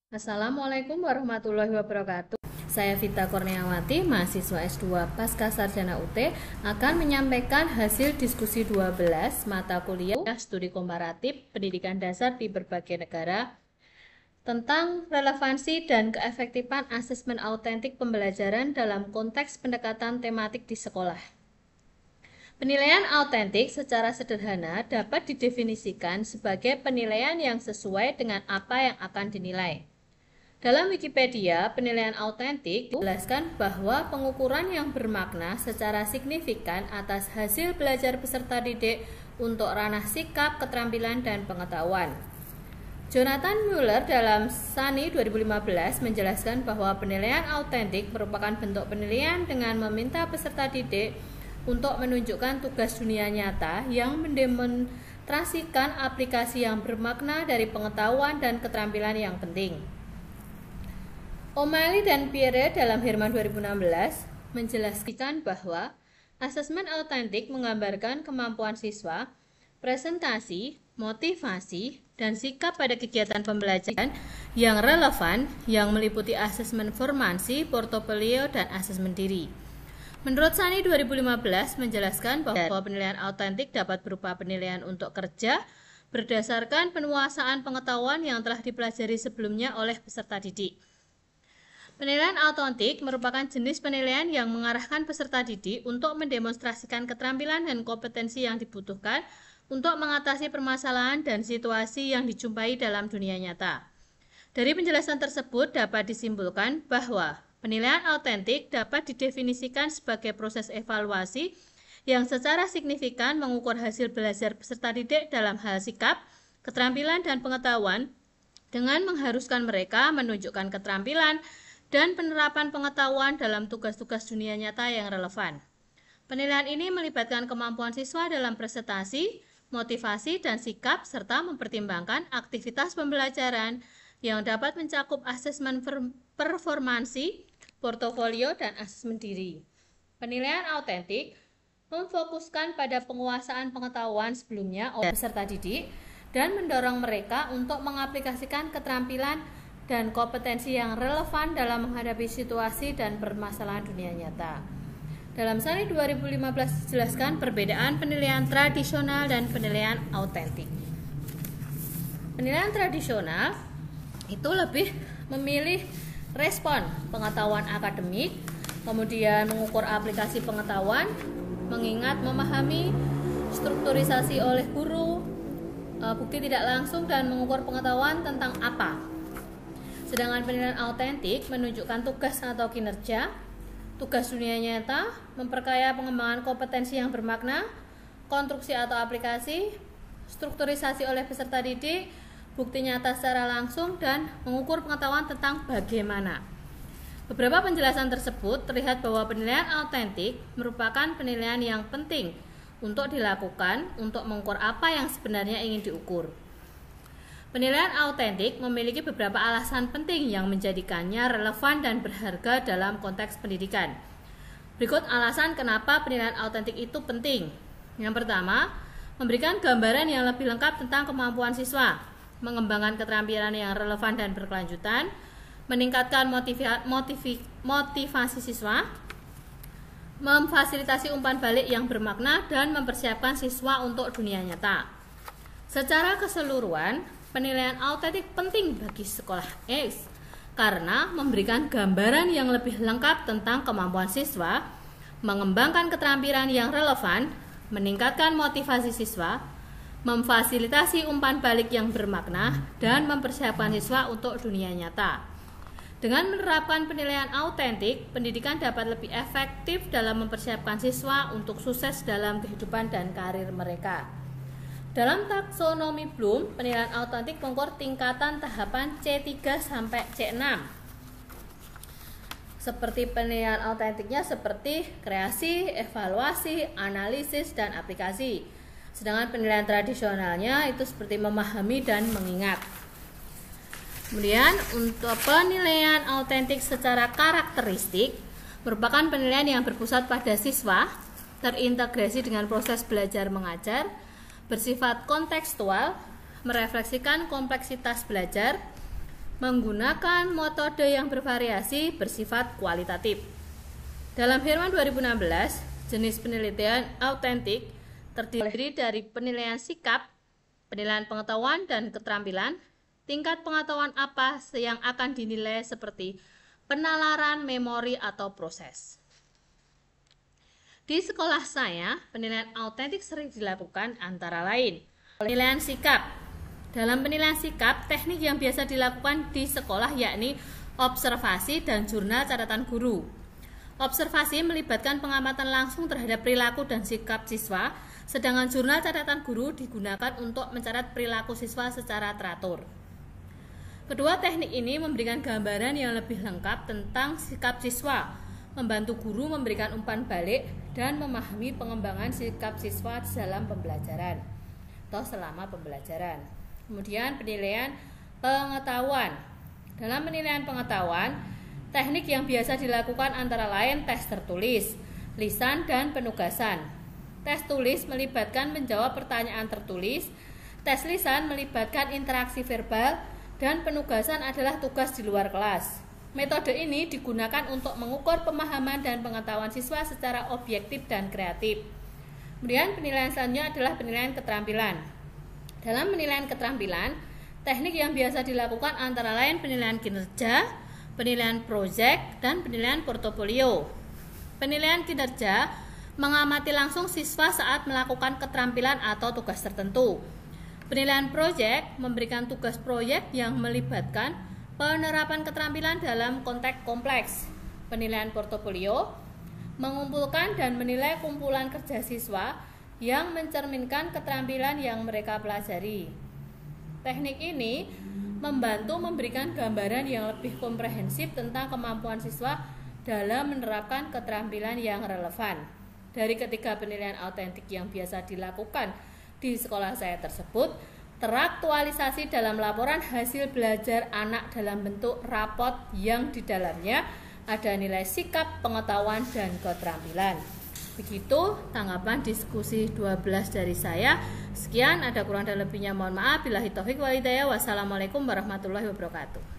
Assalamualaikum warahmatullahi wabarakatuh. Saya Vita Kurniawati, mahasiswa S2 Pasca Sarjana UT, akan menyampaikan hasil diskusi 12 mata kuliah studi komparatif pendidikan dasar di berbagai negara tentang relevansi dan keefektifan asesmen autentik pembelajaran dalam konteks pendekatan tematik di sekolah. Penilaian autentik secara sederhana dapat didefinisikan sebagai penilaian yang sesuai dengan apa yang akan dinilai. Dalam Wikipedia, penilaian autentik menjelaskan bahwa pengukuran yang bermakna secara signifikan atas hasil belajar peserta didik untuk ranah sikap, keterampilan, dan pengetahuan. Jonathan Mueller dalam SANI 2015 menjelaskan bahwa penilaian autentik merupakan bentuk penilaian dengan meminta peserta didik untuk menunjukkan tugas dunia nyata yang mendemonstrasikan aplikasi yang bermakna dari pengetahuan dan keterampilan yang penting. O'Malley dan Pierre dalam Herman 2016 menjelaskan bahwa asesmen autentik menggambarkan kemampuan siswa, presentasi, motivasi, dan sikap pada kegiatan pembelajaran yang relevan yang meliputi asesmen formasi, portofolio, dan asesmen diri. Menurut SANI 2015 menjelaskan bahwa penilaian autentik dapat berupa penilaian untuk kerja berdasarkan penguasaan pengetahuan yang telah dipelajari sebelumnya oleh peserta didik. Penilaian autentik merupakan jenis penilaian yang mengarahkan peserta didik untuk mendemonstrasikan keterampilan dan kompetensi yang dibutuhkan untuk mengatasi permasalahan dan situasi yang dijumpai dalam dunia nyata. Dari penjelasan tersebut dapat disimpulkan bahwa penilaian autentik dapat didefinisikan sebagai proses evaluasi yang secara signifikan mengukur hasil belajar peserta didik dalam hal sikap, keterampilan, dan pengetahuan dengan mengharuskan mereka menunjukkan keterampilan dan penerapan pengetahuan dalam tugas-tugas dunia nyata yang relevan. Penilaian ini melibatkan kemampuan siswa dalam presentasi, motivasi, dan sikap, serta mempertimbangkan aktivitas pembelajaran yang dapat mencakup asesmen performansi, portofolio, dan asesmen diri. Penilaian autentik memfokuskan pada penguasaan pengetahuan sebelumnya oleh peserta didik dan mendorong mereka untuk mengaplikasikan keterampilan dan kompetensi yang relevan dalam menghadapi situasi dan permasalahan dunia nyata. Dalam SANI 2015 dijelaskan perbedaan penilaian tradisional dan penilaian autentik. Penilaian tradisional itu lebih memilih respon pengetahuan akademik, kemudian mengukur aplikasi pengetahuan, mengingat, memahami, strukturisasi oleh guru, bukti tidak langsung, dan mengukur pengetahuan tentang apa. Sedangkan penilaian autentik menunjukkan tugas atau kinerja, tugas dunia nyata, memperkaya pengembangan kompetensi yang bermakna, konstruksi atau aplikasi, strukturisasi oleh peserta didik, bukti nyata secara langsung, dan mengukur pengetahuan tentang bagaimana. Beberapa penjelasan tersebut terlihat bahwa penilaian autentik merupakan penilaian yang penting untuk dilakukan untuk mengukur apa yang sebenarnya ingin diukur. Penilaian autentik memiliki beberapa alasan penting yang menjadikannya relevan dan berharga dalam konteks pendidikan. Berikut alasan kenapa penilaian autentik itu penting. Yang pertama, memberikan gambaran yang lebih lengkap tentang kemampuan siswa, mengembangkan keterampilan yang relevan dan berkelanjutan, meningkatkan motivasi siswa, memfasilitasi umpan balik yang bermakna, dan mempersiapkan siswa untuk dunia nyata. Secara keseluruhan, penilaian autentik penting bagi sekolah S karena memberikan gambaran yang lebih lengkap tentang kemampuan siswa, mengembangkan keterampilan yang relevan, meningkatkan motivasi siswa, memfasilitasi umpan balik yang bermakna, dan mempersiapkan siswa untuk dunia nyata. Dengan menerapkan penilaian autentik, pendidikan dapat lebih efektif dalam mempersiapkan siswa untuk sukses dalam kehidupan dan karir mereka. Dalam taksonomi Bloom, penilaian autentik mengukur tingkatan tahapan C3 sampai C6. Seperti penilaian autentiknya seperti kreasi, evaluasi, analisis, dan aplikasi. Sedangkan penilaian tradisionalnya itu seperti memahami dan mengingat. Kemudian untuk penilaian autentik secara karakteristik merupakan penilaian yang berpusat pada siswa, terintegrasi dengan proses belajar mengajar, bersifat kontekstual, merefleksikan kompleksitas belajar, menggunakan metode yang bervariasi bersifat kualitatif. Dalam Herman 2016, jenis penelitian autentik terdiri dari penilaian sikap, penilaian pengetahuan dan keterampilan, tingkat pengetahuan apa yang akan dinilai seperti penalaran, memori, atau proses. Di sekolah saya, penilaian autentik sering dilakukan antara lain penilaian sikap. Dalam penilaian sikap, teknik yang biasa dilakukan di sekolah yakni observasi dan jurnal catatan guru. Observasi melibatkan pengamatan langsung terhadap perilaku dan sikap siswa, sedangkan jurnal catatan guru digunakan untuk mencatat perilaku siswa secara teratur. Kedua teknik ini memberikan gambaran yang lebih lengkap tentang sikap siswa, membantu guru memberikan umpan balik dan memahami pengembangan sikap siswa dalam pembelajaran atau selama pembelajaran. Kemudian penilaian pengetahuan. Dalam penilaian pengetahuan, teknik yang biasa dilakukan antara lain tes tertulis, lisan, dan penugasan. Tes tulis melibatkan menjawab pertanyaan tertulis, tes lisan melibatkan interaksi verbal, dan penugasan adalah tugas di luar kelas. Metode ini digunakan untuk mengukur pemahaman dan pengetahuan siswa secara objektif dan kreatif. Kemudian penilaian selanjutnya adalah penilaian keterampilan. Dalam penilaian keterampilan, teknik yang biasa dilakukan antara lain penilaian kinerja, penilaian proyek, dan penilaian portofolio. Penilaian kinerja mengamati langsung siswa saat melakukan keterampilan atau tugas tertentu. Penilaian proyek memberikan tugas proyek yang melibatkan penerapan keterampilan dalam konteks kompleks. Penilaian portofolio mengumpulkan dan menilai kumpulan kerja siswa yang mencerminkan keterampilan yang mereka pelajari. Teknik ini membantu memberikan gambaran yang lebih komprehensif tentang kemampuan siswa dalam menerapkan keterampilan yang relevan. Dari ketiga penilaian autentik yang biasa dilakukan di sekolah saya tersebut, teraktualisasi dalam laporan hasil belajar anak dalam bentuk rapot yang di dalamnya ada nilai sikap, pengetahuan, dan keterampilan. Begitu tanggapan diskusi 12 dari saya. Sekian, ada kurang dan lebihnya mohon maaf. Billahi taufiq wal hidayah. Wassalamualaikum warahmatullahi wabarakatuh.